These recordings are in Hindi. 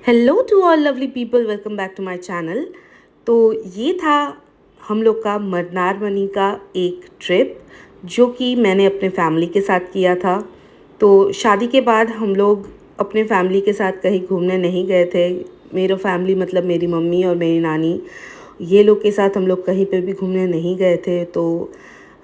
Hello to all lovely people, welcome back to my channel. तो ये था हम लोग का मन्नारमनी का एक ट्रिप जो कि मैंने अपने फैमिली के साथ किया था। तो शादी के बाद हम लोग अपने फैमिली के साथ कहीं घूमने नहीं गए थे। मेरा फैमिली मतलब मेरी मम्मी और मेरी नानी, ये लोग के साथ हम लोग कहीं पे भी घूमने नहीं गए थे। तो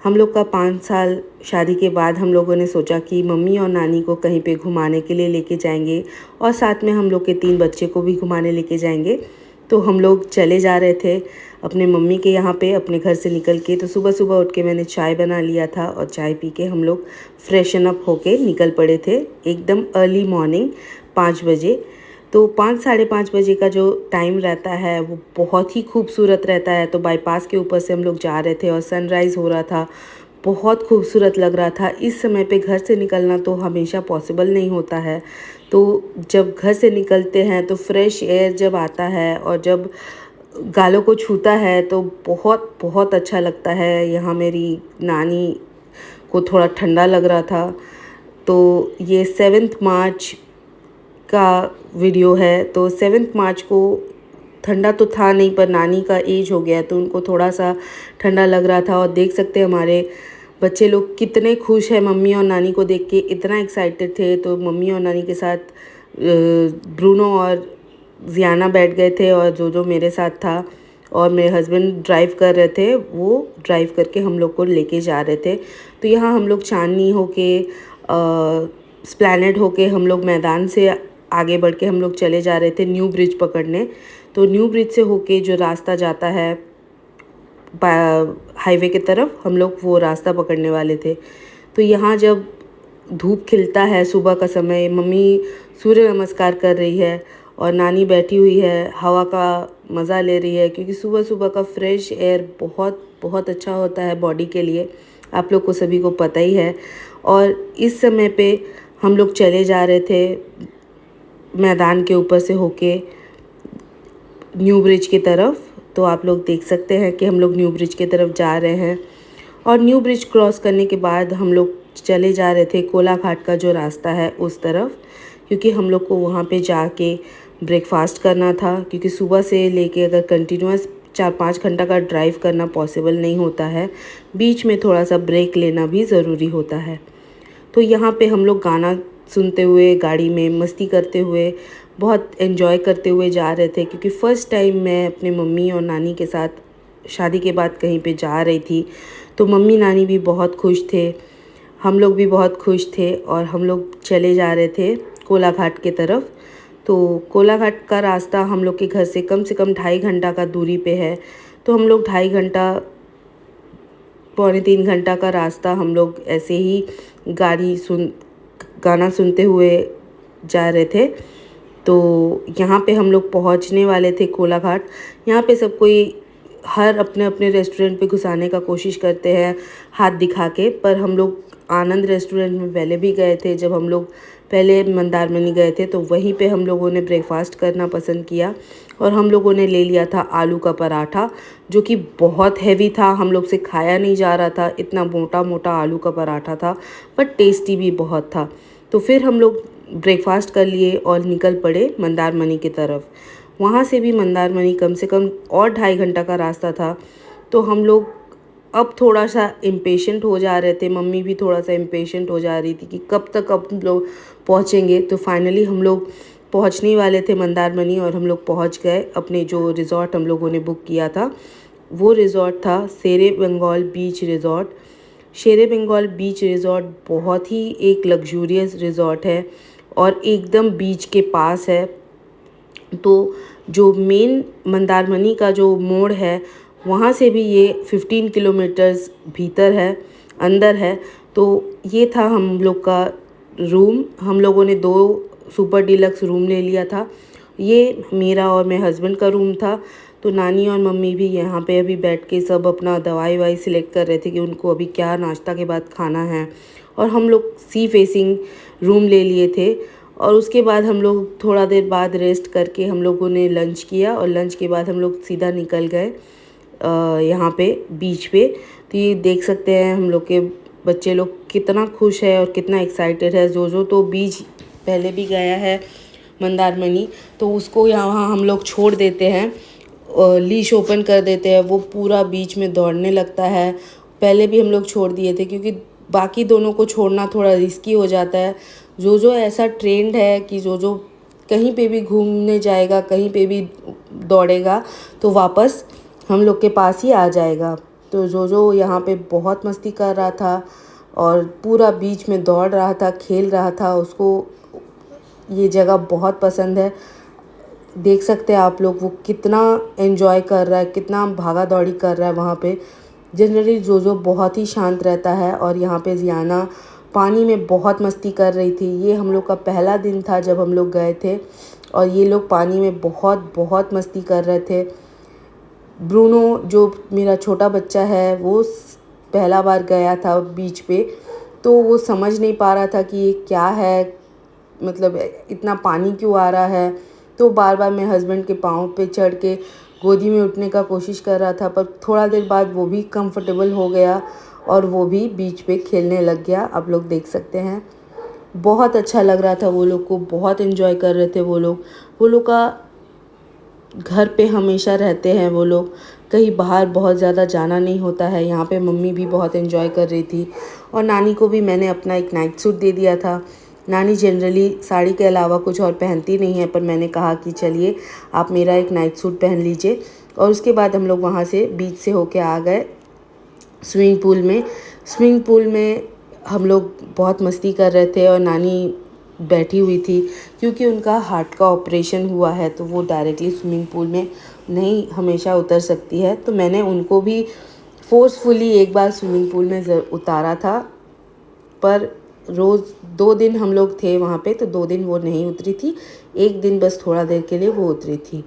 हम लोग का 5 साल शादी के बाद हम लोगों ने सोचा कि मम्मी और नानी को कहीं पे घुमाने के लिए लेके जाएंगे और साथ में हम लोग के 3 बच्चे को भी घुमाने लेके जाएंगे। तो हम लोग चले जा रहे थे अपने मम्मी के यहाँ पे अपने घर से निकल के। तो सुबह सुबह उठ के मैंने चाय बना लिया था और चाय पी के हम लोग फ्रेशन अप होके निकल पड़े थे एकदम अर्ली मॉर्निंग 5 बजे। तो 5 साढ़े 5 बजे का जो टाइम रहता है वो बहुत ही खूबसूरत रहता है। तो बाईपास के ऊपर से हम लोग जा रहे थे और सनराइज़ हो रहा था, बहुत खूबसूरत लग रहा था। इस समय पे घर से निकलना तो हमेशा पॉसिबल नहीं होता है। तो जब घर से निकलते हैं तो फ्रेश एयर जब आता है और जब गालों को छूता है तो बहुत बहुत अच्छा लगता है। यहाँ मेरी नानी को थोड़ा ठंडा लग रहा था। तो ये 7 मार्च का वीडियो है। तो 7 मार्च को ठंडा तो था नहीं, पर नानी का एज हो गया तो उनको थोड़ा सा ठंडा लग रहा था। और देख सकते हैं हमारे बच्चे लोग कितने खुश हैं मम्मी और नानी को देख के, इतना एक्साइटेड थे। तो मम्मी और नानी के साथ ब्रूनो और जियाना बैठ गए थे और जो मेरे साथ था और मेरे हस्बैंड ड्राइव कर रहे थे, वो ड्राइव करके हम लोग को लेके जा रहे थे। तो यहाँ हम लोग चांदनी होके स्प्लैनेड होके हम लोग मैदान से आगे बढ़ के हम लोग चले जा रहे थे न्यू ब्रिज पकड़ने। तो न्यू ब्रिज से होके जो रास्ता जाता है हाईवे की तरफ, हम लोग वो रास्ता पकड़ने वाले थे। तो यहाँ जब धूप खिलता है सुबह का समय, मम्मी सूर्य नमस्कार कर रही है और नानी बैठी हुई है, हवा का मज़ा ले रही है, क्योंकि सुबह सुबह का फ्रेश एयर बहुत बहुत अच्छा होता है बॉडी के लिए, आप लोग को सभी को पता ही है। और इस समय पे हम लोग चले जा रहे थे मैदान के ऊपर से होके न्यू ब्रिज की तरफ। तो आप लोग देख सकते हैं कि हम लोग न्यू ब्रिज की तरफ जा रहे हैं। और न्यू ब्रिज क्रॉस करने के बाद हम लोग चले जा रहे थे कोला घाट का जो रास्ता है उस तरफ, क्योंकि हम लोग को वहाँ पे जाके ब्रेकफास्ट करना था। क्योंकि सुबह से लेके अगर कंटिन्यूअस 4-5 घंटा का ड्राइव करना पॉसिबल नहीं होता है, बीच में थोड़ा सा ब्रेक लेना भी ज़रूरी होता है। तो यहाँ पे हम लोग गाना सुनते हुए गाड़ी में मस्ती करते हुए बहुत एंजॉय करते हुए जा रहे थे, क्योंकि फ़र्स्ट टाइम मैं अपने मम्मी और नानी के साथ शादी के बाद कहीं पे जा रही थी। तो मम्मी नानी भी बहुत खुश थे, हम लोग भी बहुत खुश थे और हम लोग चले जा रहे थे कोला घाट के तरफ। तो कोला घाट का रास्ता हम लोग के घर से कम 2.5 घंटा का दूरी पे है। तो हम लोग 2.5 घंटा पौने 3 घंटा का रास्ता हम लोग ऐसे ही गाना सुनते हुए जा रहे थे। तो यहाँ पे हम लोग पहुँचने वाले थे कोला घाट। यहाँ पे सब कोई हर अपने अपने रेस्टोरेंट पे घुसाने का कोशिश करते हैं हाथ दिखा के, पर हम लोग आनंद रेस्टोरेंट में पहले भी गए थे। जब हम लोग पहले मंदारमनी गए थे तो वहीं पे हम लोगों ने ब्रेकफास्ट करना पसंद किया और हम लोगों ने ले लिया था आलू का पराठा, जो कि बहुत हैवी था, हम लोग से खाया नहीं जा रहा था, इतना मोटा मोटा आलू का पराठा था, बट टेस्टी भी बहुत था। तो फिर हम लोग ब्रेकफास्ट कर लिए और निकल पड़े मंदारमनी की तरफ। वहाँ से भी मंदारमनी कम से कम और 2.5 घंटा का रास्ता था। तो हम लोग अब थोड़ा सा इम्पेशेंट हो जा रहे थे, मम्मी भी थोड़ा सा इम्पेशेंट हो जा रही थी कि कब तक अब लोग पहुँचेंगे। तो फाइनली हम लोग पहुँचने वाले थे मंदारमनी और हम लोग पहुँच गए। अपने जो रिज़ॉर्ट हम लोगों ने बुक किया था वो रिज़ॉर्ट था शेरे बंगाल बीच रिज़ॉर्ट। शेरे बंगाल बीच रिज़ॉर्ट बहुत ही एक लग्जूरियस रिज़ॉर्ट है और एकदम बीच के पास है। तो जो मेन मंदारमनी का जो मोड़ है वहाँ से भी ये 15 किलोमीटर्स भीतर है, अंदर है। तो ये था हम लोग का रूम। हम लोगों ने 2 सुपर डीलक्स रूम ले लिया था। ये मेरा और मेरे हस्बैंड का रूम था। तो नानी और मम्मी भी यहाँ पे अभी बैठ के सब अपना दवाई वाई सिलेक्ट कर रहे थे कि उनको अभी क्या नाश्ता के बाद खाना है। और हम लोग सी फेसिंग रूम ले लिए थे। और उसके बाद हम लोग थोड़ा देर बाद रेस्ट करके हम लोगों ने लंच किया और लंच के बाद हम लोग सीधा निकल गए यहाँ पे बीच पे। तो ये देख सकते हैं हम लोग के बच्चे लोग कितना खुश है और कितना एक्साइटेड है। जो तो बीच पहले भी गया है मंदारमनी, तो उसको यहाँ हम लोग छोड़ देते हैं, लीश ओपन कर देते हैं, वो पूरा बीच में दौड़ने लगता है। पहले भी हम लोग छोड़ दिए थे क्योंकि बाकी दोनों को छोड़ना थोड़ा रिस्की हो जाता है। जो ऐसा ट्रेंड है कि जो कहीं पे भी घूमने जाएगा, कहीं पे भी दौड़ेगा तो वापस हम लोग के पास ही आ जाएगा। तो जो यहाँ पे बहुत मस्ती कर रहा था और पूरा बीच में दौड़ रहा था, खेल रहा था। उसको ये जगह बहुत पसंद है। देख सकते हैं आप लोग वो कितना एंजॉय कर रहा है, कितना भागा दौड़ी कर रहा है वहाँ पे। जनरली जो बहुत ही शांत रहता है और यहाँ पे जियाना पानी में बहुत मस्ती कर रही थी। ये हम लोग का पहला दिन था जब हम लोग गए थे और ये लोग पानी में बहुत मस्ती कर रहे थे। ब्रूनो जो मेरा छोटा बच्चा है वो पहला बार गया था बीच पे, तो वो समझ नहीं पा रहा था कि ये क्या है, मतलब इतना पानी क्यों आ रहा है। तो बार बार मेरे हस्बैंड के पाँव पे चढ़ के गोदी में उठने का कोशिश कर रहा था, पर थोड़ा देर बाद वो भी कंफर्टेबल हो गया और वो भी बीच पे खेलने लग गया। आप लोग देख सकते हैं बहुत अच्छा लग रहा था, वो लोग को बहुत एंजॉय कर रहे थे। वो लोग का घर पे हमेशा रहते हैं, वो लोग कहीं बाहर बहुत ज़्यादा जाना नहीं होता है। यहाँ पे मम्मी भी बहुत एंजॉय कर रही थी और नानी को भी मैंने अपना एक नाइट सूट दे दिया था। नानी जनरली साड़ी के अलावा कुछ और पहनती नहीं है, पर मैंने कहा कि चलिए आप मेरा एक नाइट सूट पहन लीजिए। और उसके बाद हम लोग वहाँ से बीच से होके आ गए स्विमिंग पूल में हम लोग बहुत मस्ती कर रहे थे और नानी बैठी हुई थी क्योंकि उनका हार्ट का ऑपरेशन हुआ है, तो वो डायरेक्टली स्विमिंग पूल में नहीं हमेशा उतर सकती है। तो मैंने उनको भी फोर्सफुली एक बार स्विमिंग पूल में उतारा था, पर रोज़ 2 दिन हम लोग थे वहाँ पे, तो 2 दिन वो नहीं उतरी थी, एक दिन बस थोड़ा देर के लिए वो उतरी थी।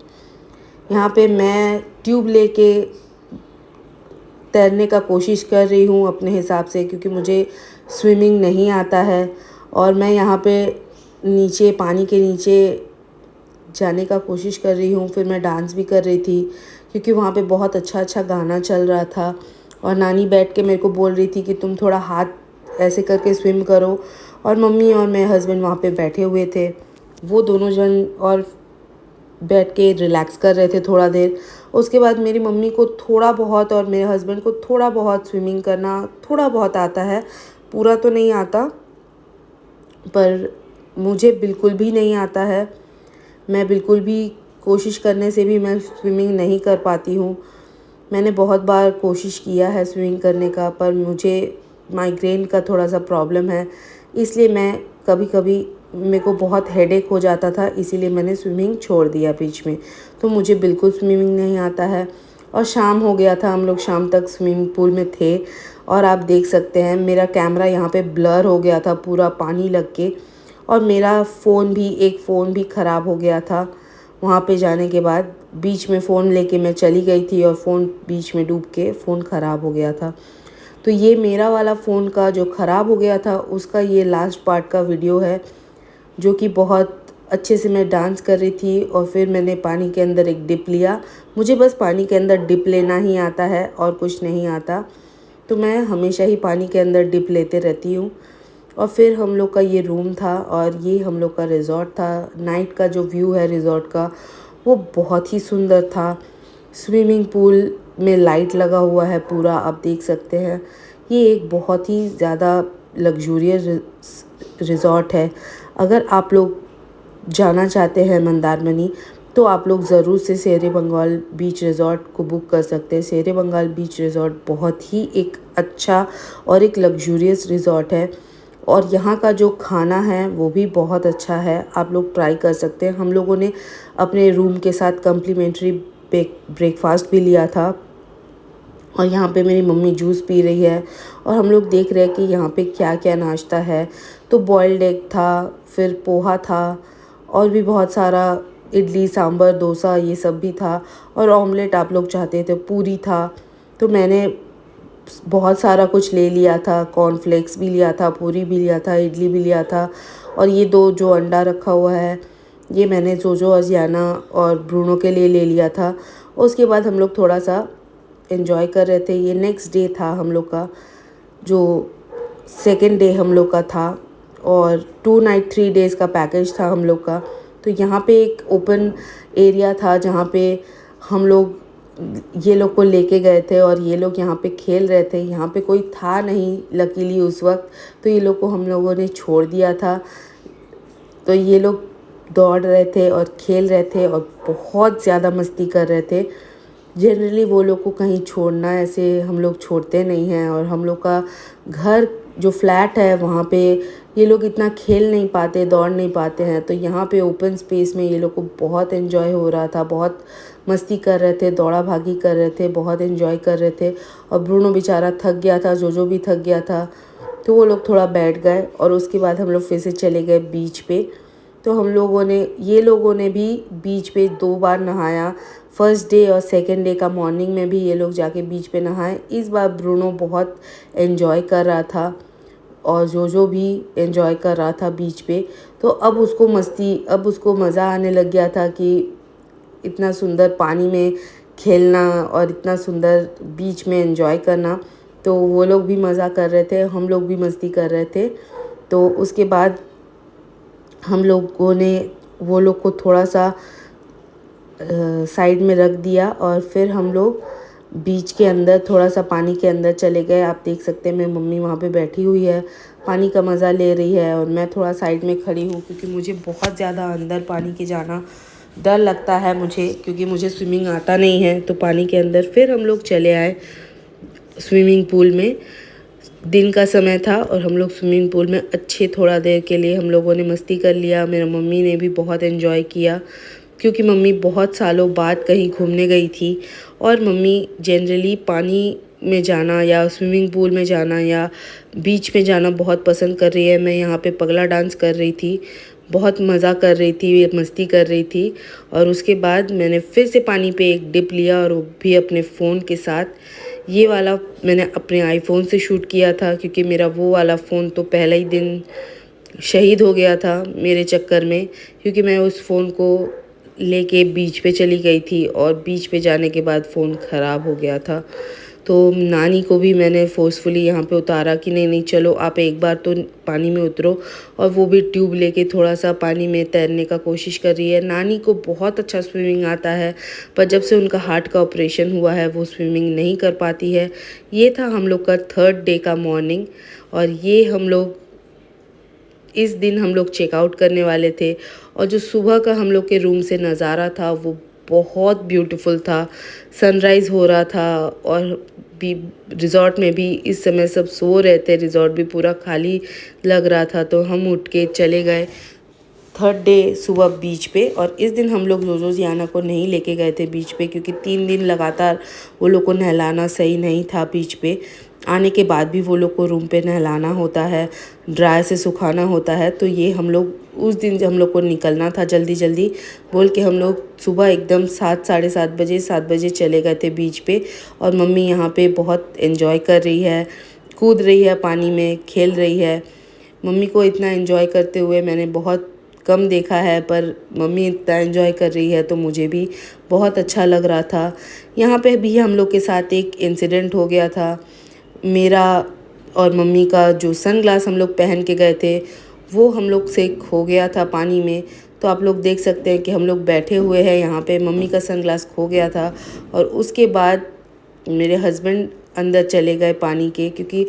यहाँ पे मैं ट्यूब लेके तैरने का कोशिश कर रही हूँ अपने हिसाब से, क्योंकि मुझे स्विमिंग नहीं आता है। और मैं यहाँ पे नीचे पानी के नीचे जाने का कोशिश कर रही हूँ। फिर मैं डांस भी कर रही थी क्योंकि वहाँ पे बहुत अच्छा गाना चल रहा था और नानी बैठ के मेरे को बोल रही थी कि तुम थोड़ा हाथ ऐसे करके स्विम करो। और मम्मी और मेरे हस्बैंड वहाँ पे बैठे हुए थे, वो दोनों जन और बैठ के रिलैक्स कर रहे थे थोड़ा देर। उसके बाद मेरी मम्मी को थोड़ा बहुत और मेरे हस्बैंड को थोड़ा बहुत स्विमिंग करना थोड़ा बहुत आता है, पूरा तो नहीं आता, पर मुझे बिल्कुल भी नहीं आता है। मैं बिल्कुल भी कोशिश करने से भी मैं स्विमिंग नहीं कर पाती हूँ। मैंने बहुत बार कोशिश किया है स्विमिंग करने का, पर मुझे माइग्रेन का थोड़ा सा प्रॉब्लम है, इसलिए मैं कभी कभी मेरे को बहुत हेडेक हो जाता था, इसीलिए मैंने स्विमिंग छोड़ दिया बीच में। तो मुझे बिल्कुल स्विमिंग नहीं आता है। और शाम हो गया था, हम लोग शाम तक स्विमिंग पूल में थे और आप देख सकते हैं मेरा कैमरा यहाँ पे ब्लर हो गया था पूरा पानी लग के, और मेरा एक फ़ोन भी ख़राब हो गया था। वहाँ पे जाने के बाद बीच में फ़ोन लेके मैं चली गई थी और फ़ोन बीच में डूब के फ़ोन ख़राब हो गया था। तो ये मेरा वाला फ़ोन का जो ख़राब हो गया था उसका ये लास्ट पार्ट का वीडियो है, जो कि बहुत अच्छे से मैं डांस कर रही थी और फिर मैंने पानी के अंदर एक डिप लिया। मुझे बस पानी के अंदर डिप लेना ही आता है और कुछ नहीं आता, तो मैं हमेशा ही पानी के अंदर डिप लेते रहती हूँ। और फिर हम लोग का ये रूम था और ये हम लोग का रिज़ॉर्ट था। नाइट का जो व्यू है रिज़ॉर्ट का वो बहुत ही सुंदर था। स्विमिंग पूल में लाइट लगा हुआ है पूरा, आप देख सकते हैं। ये एक बहुत ही ज़्यादा लग्जूरियस रिज़ॉर्ट है। अगर आप लोग जाना चाहते हैं मंदारमनी, तो आप लोग ज़रूर से शेर बंगाल बीच रिज़ॉर्ट को बुक कर सकते हैं। शेर बंगाल बीच रिज़ॉर्ट बहुत ही एक अच्छा और एक लग्जूरियस रिज़ॉर्ट है और यहाँ का जो खाना है वो भी बहुत अच्छा है, आप लोग ट्राई कर सकते हैं। हम लोगों ने अपने रूम के साथ कम्प्लीमेंट्री ब्रेकफास्ट भी लिया था और यहाँ पे मेरी मम्मी जूस पी रही है और हम लोग देख रहे हैं कि यहाँ पे क्या क्या नाश्ता है। तो बॉइल्ड एग था, फिर पोहा था और भी बहुत सारा इडली सांभर डोसा ये सब भी था, और ऑमलेट आप लोग चाहते थे, पूरी था। तो मैंने बहुत सारा कुछ ले लिया था, कॉर्नफ्लेक्स भी लिया था, पूरी भी लिया था, इडली भी लिया था। और ये 2 जो अंडा रखा हुआ है ये मैंने जोजो अजियाना और ब्रूनो के लिए ले लिया था। उसके बाद हम लोग थोड़ा सा एंजॉय कर रहे थे। ये नेक्स्ट डे था हम लोग का, जो सेकेंड डे हम लोग का था, और 2 नाइट 3 डेज़ का पैकेज था हम लोग का। तो यहाँ पे एक ओपन एरिया था जहाँ पे हम लोग ये लोग को लेके गए थे और ये लोग यहाँ पे खेल रहे थे। यहाँ पे कोई था नहीं लकीली उस वक्त, तो ये लोग को हम लोगों ने छोड़ दिया था। तो ये लोग दौड़ रहे थे और खेल रहे थे और बहुत ज़्यादा मस्ती कर रहे थे। जनरली वो लोग को कहीं छोड़ना ऐसे हम लोग छोड़ते नहीं हैं, और हम लोग का घर जो फ्लैट है वहाँ पे ये लोग इतना खेल नहीं पाते, दौड़ नहीं पाते हैं। तो यहाँ पे ओपन स्पेस में ये लोग को बहुत एंजॉय हो रहा था, बहुत मस्ती कर रहे थे, दौड़ा भागी कर रहे थे, बहुत एंजॉय कर रहे थे। और ब्रूनो बेचारा थक गया था, जोजो भी थक गया था, तो वो लोग थोड़ा बैठ गए और उसके बाद हम लोग फिर से चले गए बीच पे। तो ये लोगों ने भी बीच पे 2 बार नहाया। फर्स्ट डे और सेकंड डे का मॉर्निंग में भी ये लोग जाके बीच पे नहाए। इस बार ब्रूनो बहुत एंजॉय कर रहा था और जोजो भी एंजॉय कर रहा था बीच पे। तो अब उसको मज़ा आने लग गया था कि इतना सुंदर पानी में खेलना और इतना सुंदर बीच में एंजॉय करना। तो वो लोग भी मज़ा कर रहे थे, हम लोग भी मस्ती कर रहे थे। तो उसके बाद हम लोगों ने वो लोग को थोड़ा सा साइड में रख दिया और फिर हम लोग बीच के अंदर थोड़ा सा पानी के अंदर चले गए। आप देख सकते हैं मेरी मम्मी वहाँ पे बैठी हुई है, पानी का मज़ा ले रही है, और मैं थोड़ा साइड में खड़ी हूँ क्योंकि मुझे बहुत ज़्यादा अंदर पानी के जाना डर लगता है मुझे, क्योंकि मुझे स्विमिंग आता नहीं है। तो पानी के अंदर फिर हम लोग चले आए स्विमिंग पूल में। दिन का समय था और हम लोग स्विमिंग पूल में अच्छे थोड़ा देर के लिए हम लोगों ने मस्ती कर लिया। मेरा मम्मी ने भी बहुत एंजॉय किया क्योंकि मम्मी बहुत सालों बाद कहीं घूमने गई थी, और मम्मी जनरली पानी में जाना या स्विमिंग पूल में जाना या बीच में जाना बहुत पसंद कर रही है। मैं यहाँ पे पगला डांस कर रही थी, बहुत मज़ा कर रही थी, मस्ती कर रही थी। और उसके बाद मैंने फिर से पानी पे एक डिप लिया, और वो भी अपने फ़ोन के साथ। ये वाला मैंने अपने आईफोन से शूट किया था क्योंकि मेरा वो वाला फ़ोन तो पहले ही दिन शहीद हो गया था मेरे चक्कर में, क्योंकि मैं उस फ़ोन को लेके बीच पे चली गई थी और बीच पे जाने के बाद फ़ोन ख़राब हो गया था। तो नानी को भी मैंने फोर्सफुली यहाँ पे उतारा कि नहीं नहीं चलो आप एक बार तो पानी में उतरो, और वो भी ट्यूब लेके थोड़ा सा पानी में तैरने का कोशिश कर रही है। नानी को बहुत अच्छा स्विमिंग आता है, पर जब से उनका हार्ट का ऑपरेशन हुआ है वो स्विमिंग नहीं कर पाती है। ये था हम लोग का 3rd डे का मॉर्निंग, और ये इस दिन हम लोग चेकआउट करने वाले थे। और जो सुबह का हम लोग के रूम से नज़ारा था वो बहुत ब्यूटीफुल था। सनराइज़ हो रहा था, और भी रिज़ॉर्ट में भी इस समय सब सो रहे थे, रिज़ॉर्ट भी पूरा खाली लग रहा था। तो हम उठ के चले गए 3rd डे सुबह बीच पे। और इस दिन हम लोग जोजो जियाना को नहीं लेके गए थे बीच पे, क्योंकि 3 दिन लगातार वो लोग को नहलाना सही नहीं था। बीच पे आने के बाद भी वो लोग को रूम पे नहलाना होता है, ड्राई से सुखाना होता है। तो ये हम लोग उस दिन हम लोग को निकलना था जल्दी जल्दी बोल के, हम लोग सुबह एकदम 7 बजे चले गए थे बीच पे। और मम्मी यहाँ पे बहुत एंजॉय कर रही है, कूद रही है पानी में, खेल रही है। मम्मी को इतना एंजॉय करते हुए मैंने बहुत कम देखा है, पर मम्मी इतना एंजॉय कर रही है तो मुझे भी बहुत अच्छा लग रहा था। यहाँ पे भी हम लोग के साथ एक इंसिडेंट हो गया था। मेरा और मम्मी का जो सनग्लास हम लोग पहन के गए थे वो हम लोग से खो गया था पानी में। तो आप लोग देख सकते हैं कि हम लोग बैठे हुए हैं यहाँ पे, मम्मी का सनग्लास खो गया था। और उसके बाद मेरे हस्बैंड अंदर चले गए पानी के, क्योंकि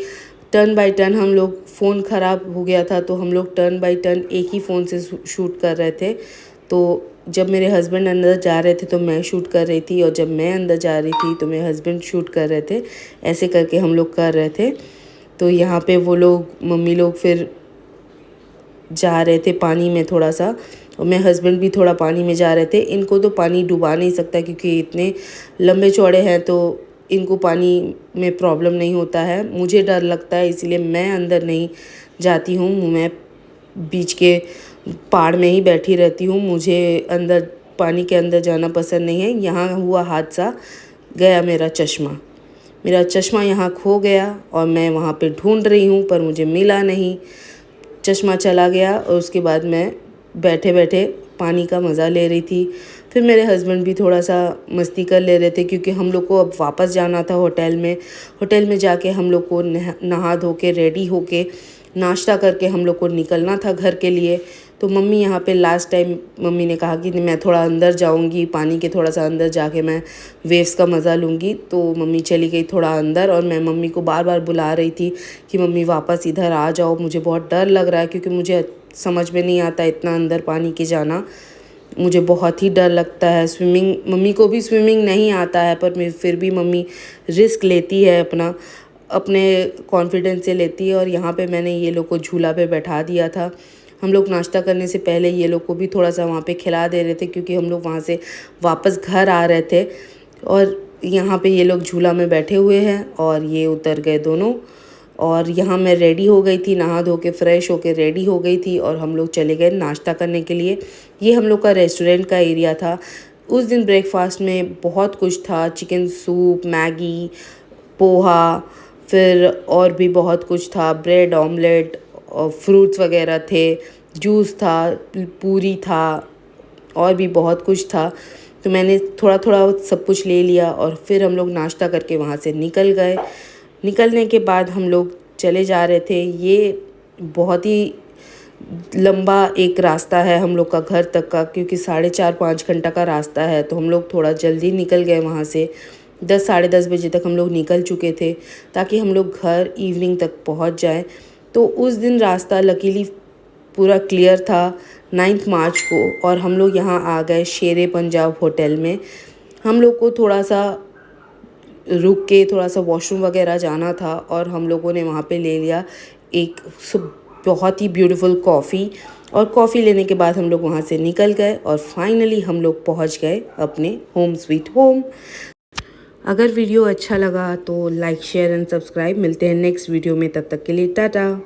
टर्न बाय टर्न हम लोग फ़ोन ख़राब हो गया था तो हम लोग टर्न बाय टर्न एक ही फ़ोन से शूट कर रहे थे। तो जब मेरे हस्बैंड अंदर जा रहे थे तो मैं शूट कर रही थी, और जब मैं अंदर जा रही थी तो मेरे हस्बैंड शूट कर रहे थे। ऐसे करके हम लोग कर रहे थे। तो यहाँ पे वो लोग मम्मी लोग फिर जा रहे थे पानी में थोड़ा सा, और मेरे हस्बैंड भी थोड़ा पानी में जा रहे थे। इनको तो पानी डुबा नहीं सकता क्योंकि इतने लंबे चौड़े हैं, तो इनको पानी में प्रॉब्लम नहीं होता है। मुझे डर लगता है इसलिए मैं अंदर नहीं जाती हूँ, मैं बीच के पाड़ में ही बैठी रहती हूँ। मुझे अंदर पानी के अंदर जाना पसंद नहीं है। यहाँ हुआ हादसा, गया मेरा चश्मा यहाँ खो गया, और मैं वहाँ पे ढूंढ रही हूँ पर मुझे मिला नहीं। चश्मा चला गया, और उसके बाद मैं बैठे बैठे पानी का मज़ा ले रही थी। फिर मेरे हस्बैंड भी थोड़ा सा मस्ती कर ले रहे थे क्योंकि हम लोग को अब वापस जाना था होटल में। होटल में जाके हम लोग को नहा धो के रेडी होके नाश्ता करके हम लोग को निकलना था घर के लिए। तो मम्मी यहाँ पे लास्ट टाइम मम्मी ने कहा कि मैं थोड़ा अंदर जाऊँगी, पानी के थोड़ा सा अंदर जाके मैं वेव्स का मज़ा लूँगी। तो मम्मी चली गई थोड़ा अंदर और मैं मम्मी को बार बार बुला रही थी कि मम्मी वापस इधर आ जाओ, मुझे बहुत डर लग रहा है, क्योंकि मुझे समझ में नहीं आता इतना अंदर पानी के जाना, मुझे बहुत ही डर लगता है। स्विमिंग, मम्मी को भी स्विमिंग नहीं आता है, पर फिर भी मम्मी रिस्क लेती है, अपने कॉन्फिडेंस से लेती है। और यहाँ पे मैंने ये लोग को झूला पे बैठा दिया था। हम लोग नाश्ता करने से पहले ये लोग को भी थोड़ा सा वहाँ पे खिला दे रहे थे, क्योंकि हम लोग वहाँ से वापस घर आ रहे थे। और यहाँ पे ये लोग झूला में बैठे हुए हैं और ये उतर गए दोनों। और यहाँ मैं रेडी हो गई थी, नहा धो के फ्रेश होके रेडी हो गई थी और हम लोग चले गए नाश्ता करने के लिए। ये हम लोग का रेस्टोरेंट का एरिया था। उस दिन ब्रेकफास्ट में बहुत कुछ था, चिकन सूप, मैगी, पोहा, फिर और भी बहुत कुछ था, ब्रेड ऑमलेट और फ्रूट्स वगैरह थे, जूस था, पूरी था और भी बहुत कुछ था। तो मैंने थोड़ा थोड़ा सब कुछ ले लिया और फिर हम लोग नाश्ता करके वहाँ से निकल गए। निकलने के बाद हम लोग चले जा रहे थे। ये बहुत ही लंबा एक रास्ता है हम लोग का घर तक का, क्योंकि 4.5-5 घंटा का रास्ता है। तो हम लोग थोड़ा जल्दी निकल गए वहाँ से। 10 साढ़े 10 बजे तक हम लोग निकल चुके थे, ताकि हम लोग घर इवनिंग तक पहुँच जाएं। तो उस दिन रास्ता लकीली पूरा क्लियर था 9 मार्च को, और हम लोग यहाँ आ गए शेरे पंजाब होटल में। हम लोग को थोड़ा सा रुक के थोड़ा सा वॉशरूम वगैरह जाना था, और हम लोगों ने वहाँ पे ले लिया एक बहुत ही ब्यूटीफुल कॉफ़ी। और कॉफ़ी लेने के बाद हम लोग वहाँ से निकल गए और फाइनली हम लोग पहुँच गए अपने होम स्वीट होम। अगर वीडियो अच्छा लगा तो लाइक, शेयर एंड सब्सक्राइब। मिलते हैं नेक्स्ट वीडियो में, तब तक के लिए टाटा।